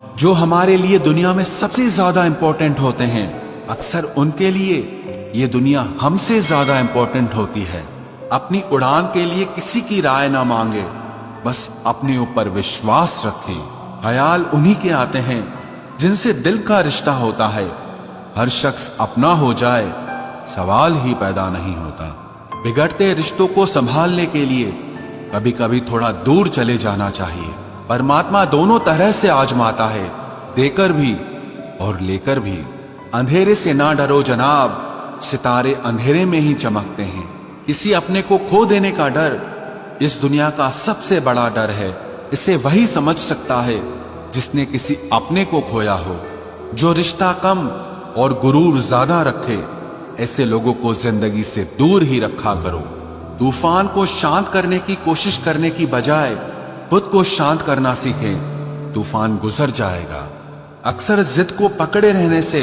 जो हमारे लिए दुनिया में सबसे ज्यादा इंपॉर्टेंट होते हैं, अक्सर उनके लिए ये दुनिया हमसे ज्यादा इंपॉर्टेंट होती है। अपनी उड़ान के लिए किसी की राय ना मांगे, बस अपने ऊपर विश्वास रखे। ख्याल उन्हीं के आते हैं जिनसे दिल का रिश्ता होता है। हर शख्स अपना हो जाए, सवाल ही पैदा नहीं होता। बिगड़ते रिश्तों को संभालने के लिए कभी कभी थोड़ा दूर चले जाना चाहिए। परमात्मा दोनों तरह से आजमाता है, देकर भी और लेकर भी। अंधेरे से ना डरो जनाब, सितारे अंधेरे में ही चमकते हैं। किसी अपने को खो देने का डर इस दुनिया का सबसे बड़ा डर है। इसे वही समझ सकता है जिसने किसी अपने को खोया हो। जो रिश्ता कम और गुरूर ज्यादा रखे, ऐसे लोगों को जिंदगी से दूर ही रखा करो। तूफान को शांत करने की कोशिश करने की बजाय खुद को शांत करना सीखें, तूफान गुजर जाएगा। अक्सर जिद को पकड़े रहने से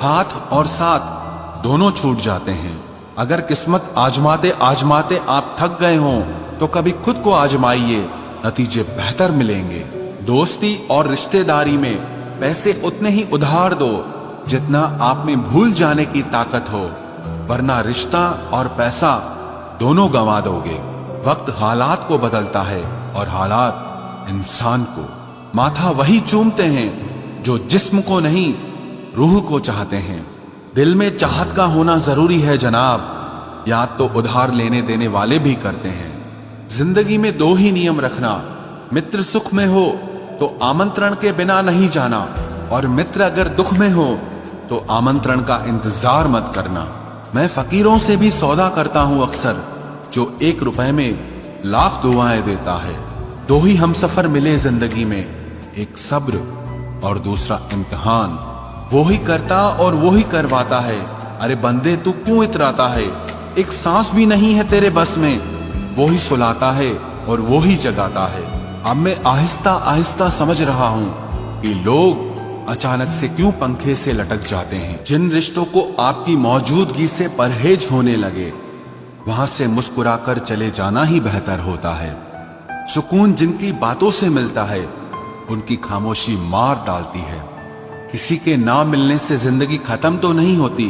हाथ और साथ दोनों छूट जाते हैं। अगर किस्मत आजमाते आजमाते आप थक गए हों तो कभी खुद को आजमाइए, नतीजे बेहतर मिलेंगे। दोस्ती और रिश्तेदारी में पैसे उतने ही उधार दो जितना आप में भूल जाने की ताकत हो, वरना रिश्ता और पैसा दोनों गंवा दोगे। वक्त हालात को बदलता है और हालात इंसान को। माथा वही चूमते हैं जो जिस्म को नहीं, रूह को चाहते हैं। दिल में चाहत का होना जरूरी है जनाब, याद तो उधार लेने देने वाले भी करते हैं। जिंदगी में दो ही नियम रखना, मित्र सुख में हो तो आमंत्रण के बिना नहीं जाना, और मित्र अगर दुख में हो तो आमंत्रण का इंतजार मत करना। मैं फकीरों से भी सौदा करता हूं अक्सर, जो 1 रुपए में लाख दुआएं देता है। दो ही हम सफर मिले जिंदगी में, एक सब्र और दूसरा इम्तिहान। वो ही करता और वो ही करवाता है। अरे बंदे तू क्यों इतराता है, एक सांस भी नहीं है तेरे बस में। वो ही सुलाता है और वो ही जगाता है। अब मैं आहिस्ता आहिस्ता समझ रहा हूं कि लोग अचानक से क्यों पंखे से लटक जाते हैं। जिन रिश्तों को आपकी मौजूदगी से परहेज होने लगे, वहां से मुस्कुराकर चले जाना ही बेहतर होता है। सुकून जिनकी बातों से मिलता है, उनकी खामोशी मार डालती है। किसी के ना मिलने से जिंदगी खत्म तो नहीं होती,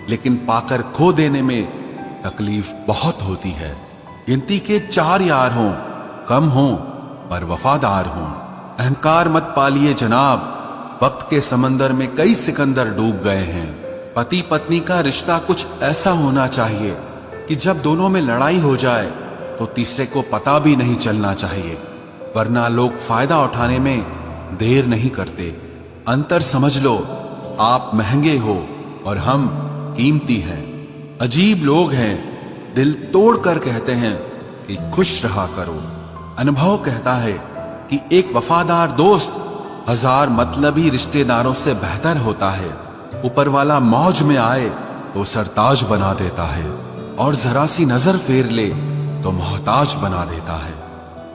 लेकिन पाकर खो देने में तकलीफ बहुत होती है। गिनती के 4 यार हों, कम हों पर वफादार हों। अहंकार मत पालिए जनाब, वक्त के समंदर में कई सिकंदर डूब गए हैं। पति पत्नी का रिश्ता कुछ ऐसा होना चाहिए कि जब दोनों में लड़ाई हो जाए तो तीसरे को पता भी नहीं चलना चाहिए, वरना लोग फायदा उठाने में देर नहीं करते। अंतर समझ लो, आप महंगे हो और हम कीमती हैं। अजीब लोग हैं, दिल तोड़ कर कहते हैं कि खुश रहा करो। अनुभव कहता है कि एक वफादार दोस्त 1000 मतलबी रिश्तेदारों से बेहतर होता है। ऊपर वाला मौज में आए तो सरताज बना देता है, और जरा सी नजर फेर ले तो मोहताज बना देता है।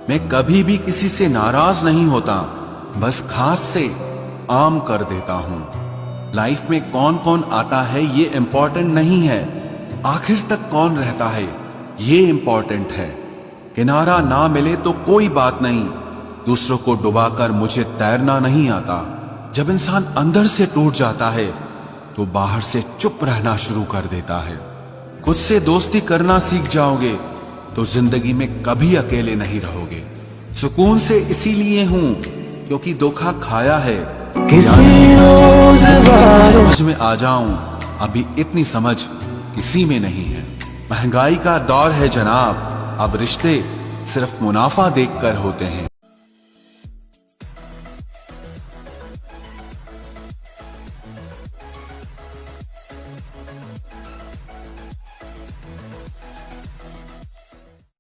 मैं कभी भी किसी से नाराज नहीं होता, बस खास से आम कर देता हूं। लाइफ में कौन कौन आता है ये इंपॉर्टेंट नहीं है, आखिर तक कौन रहता है ये इंपॉर्टेंट है। किनारा ना मिले तो कोई बात नहीं, दूसरों को डुबाकर मुझे तैरना नहीं आता। जब इंसान अंदर से टूट जाता है तो बाहर से चुप रहना शुरू कर देता है। खुद से दोस्ती करना सीख जाओगे तो जिंदगी में कभी अकेले नहीं रहोगे। सुकून से इसीलिए हूं क्योंकि धोखा खाया है। किसी रोज समझ में आ जाऊं, अभी इतनी समझ किसी में नहीं है। महंगाई का दौर है जनाब, अब रिश्ते सिर्फ मुनाफा देखकर होते हैं।